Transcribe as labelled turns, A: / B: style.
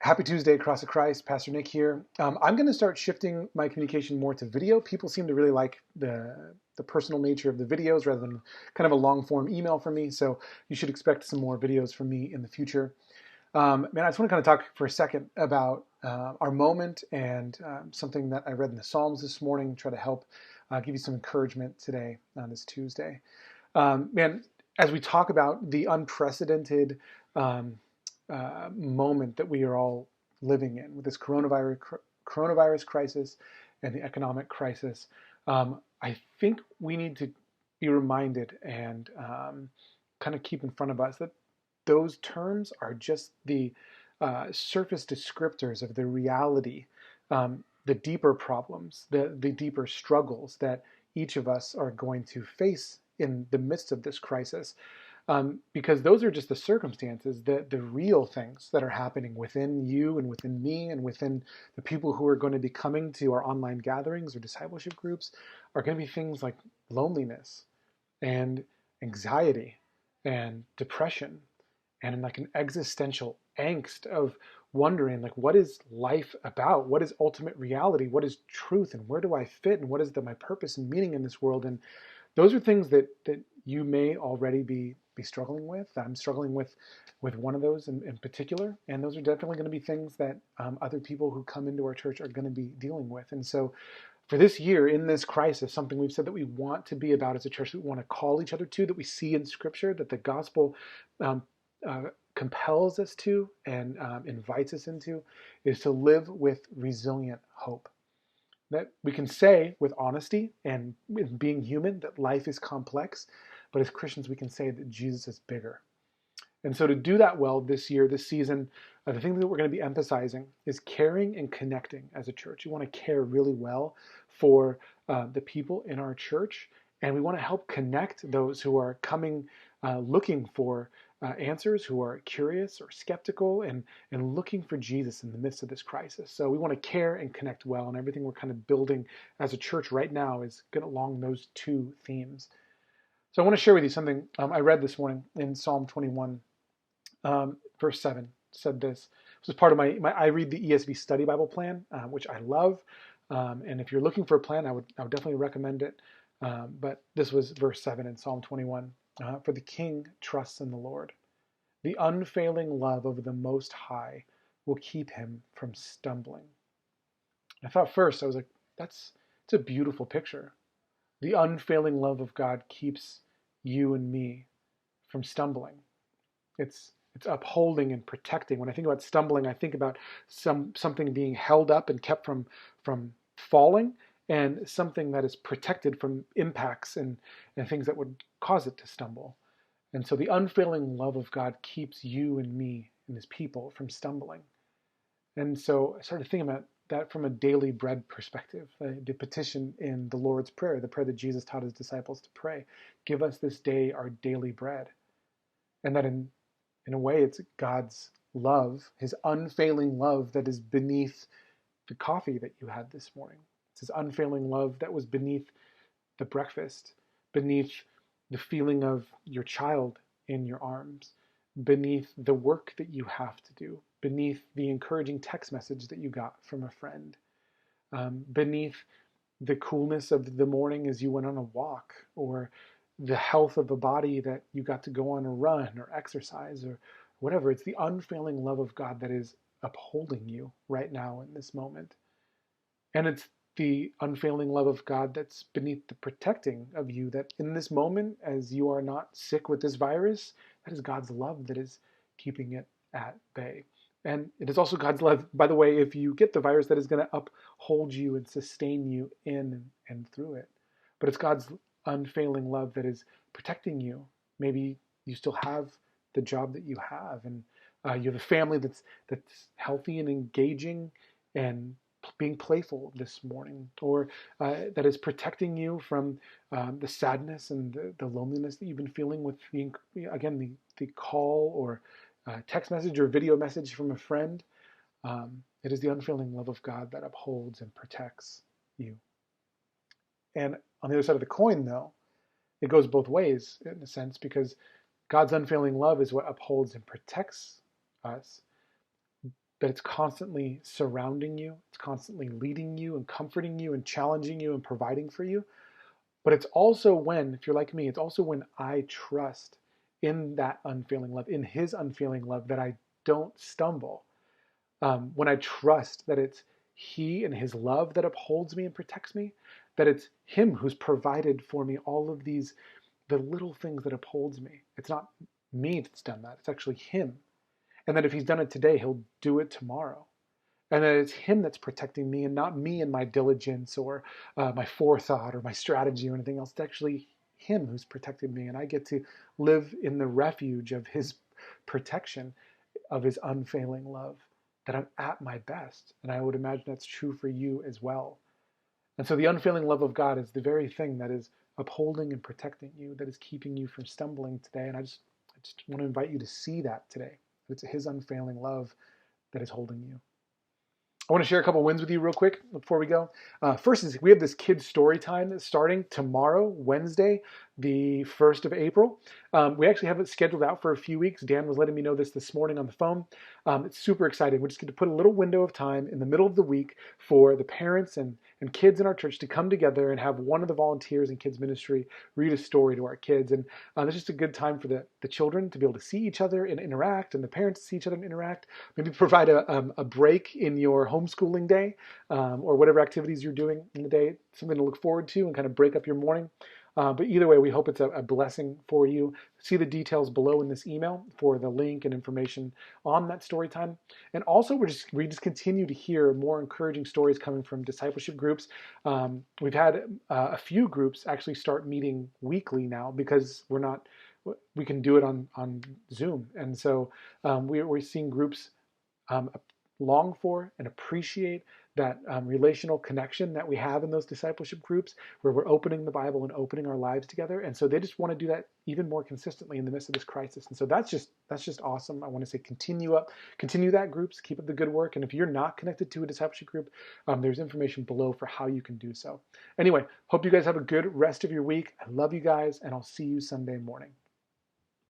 A: Happy Tuesday, Cross of Christ. Pastor Nick here. I'm going to start shifting my communication more to video. People seem to really like the personal nature of the videos rather than kind of a long form email from me. So you should expect some more videos from me in the future. Man, I just want to kind of talk for a second about our moment and something that I read in the Psalms this morning. Try to help give you some encouragement today on this Tuesday. Man, as we talk about the unprecedented moment that we are all living in with this coronavirus crisis and the economic crisis, I think we need to be reminded and kind of keep in front of us that those terms are just the surface descriptors of the reality, the deeper problems, the deeper struggles that each of us are going to face in the midst of this crisis. Because those are just the circumstances, the real things that are happening within you and within me and within the people who are going to be coming to our online gatherings or discipleship groups are going to be things like loneliness and anxiety and depression and like an existential angst of wondering like, what is life about? What is ultimate reality? What is truth? And where do I fit? And what is my purpose and meaning in this world? And those are things that you may already be struggling with. I'm struggling with one of those in particular, and those are definitely going to be things that other people who come into our church are going to be dealing with. And so for this year, in this crisis, something we've said that we want to be about as a church, that we want to call each other to, that we see in Scripture, that the gospel compels us to and invites us into, is to live with resilient hope. That we can say with honesty and with being human that life is complex, but as Christians we can say that Jesus is bigger. And so to do that well this year, this season, the thing that we're going to be emphasizing is caring and connecting as a church. You want to care really well for the people in our church, and we want to help connect those who are coming looking for answers, who are curious or skeptical and looking for Jesus in the midst of this crisis. So we want to care and connect well, and everything we're kind of building as a church right now is going along those two themes. So I want to share with you something I read this morning in Psalm 21, verse 7. Said this. This is part of my I read the ESV Study Bible plan, which I love. And if you're looking for a plan, I would definitely recommend it. But this was verse 7 in Psalm 21. For the king trusts in the Lord. The unfailing love of the Most High will keep him from stumbling. I thought first, I was like, it's a beautiful picture. The unfailing love of God keeps you and me from stumbling. It's upholding and protecting. When I think about stumbling, I think about something being held up and kept from falling, and something that is protected from impacts and things that would cause it to stumble. And so the unfailing love of God keeps you and me and his people from stumbling. And so I started thinking about that from a daily bread perspective, the petition in the Lord's Prayer, the prayer that Jesus taught his disciples to pray. Give us this day our daily bread. And that in a way, it's God's love, his unfailing love that is beneath the coffee that you had this morning. It's his unfailing love that was beneath the breakfast, beneath the feeling of your child in your arms, beneath the work that you have to do, beneath the encouraging text message that you got from a friend, beneath the coolness of the morning as you went on a walk, or the health of a body that you got to go on a run or exercise or whatever. It's the unfailing love of God that is upholding you right now in this moment. And it's the unfailing love of God that's beneath the protecting of you, that in this moment, as you are not sick with this virus, that is God's love that is keeping it at bay. And it is also God's love, by the way, if you get the virus, that is going to uphold you and sustain you in and through it. But it's God's unfailing love that is protecting you. Maybe you still have the job that you have, and you have a family that's healthy and engaging and being playful this morning, or that is protecting you from the sadness and the loneliness that you've been feeling with the call or text message or video message from a friend. It is the unfailing love of God that upholds and protects you. And on the other side of the coin, though, it goes both ways in a sense, because God's unfailing love is what upholds and protects us. that it's constantly surrounding you, it's constantly leading you and comforting you and challenging you and providing for you. But it's also when, if you're like me, it's also when I trust in that unfailing love, in his unfailing love, that I don't stumble. When I trust that it's he and his love that upholds me and protects me, that it's him who's provided for me all of these, the little things that upholds me. It's not me that's done that. It's actually him. And that if he's done it today, he'll do it tomorrow. And that it's him that's protecting me and not me and my diligence or my forethought or my strategy or anything else. It's actually him who's protecting me. And I get to live in the refuge of his protection, of his unfailing love, that I'm at my best. And I would imagine that's true for you as well. And so the unfailing love of God is the very thing that is upholding and protecting you, that is keeping you from stumbling today. And I just want to invite you to see that today. It's his unfailing love that is holding you. I want to share a couple wins with you real quick before we go. First is we have this kids story time that's starting tomorrow, Wednesday, the 1st of April. We actually have it scheduled out for a few weeks. Dan was letting me know this morning on the phone. It's super exciting. We're just going to put a little window of time in the middle of the week for the parents and kids in our church to come together and have one of the volunteers in kids ministry read a story to our kids. And it's just a good time for the children to be able to see each other and interact, and the parents to see each other and interact. Maybe provide a break in your homeschooling day, or whatever activities you're doing in the day, something to look forward to and kind of break up your morning. But either way, we hope it's a blessing for you. See the details below in this email for the link and information on that story time. And also, we just continue to hear more encouraging stories coming from discipleship groups. We've had a few groups actually start meeting weekly now because we can do it on Zoom. And so we're seeing groups long for and appreciate that relational connection that we have in those discipleship groups, where we're opening the Bible and opening our lives together. And so they just want to do that even more consistently in the midst of this crisis. And so that's just awesome. I want to say continue that groups, keep up the good work. And if you're not connected to a discipleship group, there's information below for how you can do so. Anyway, hope you guys have a good rest of your week. I love you guys, and I'll see you Sunday morning.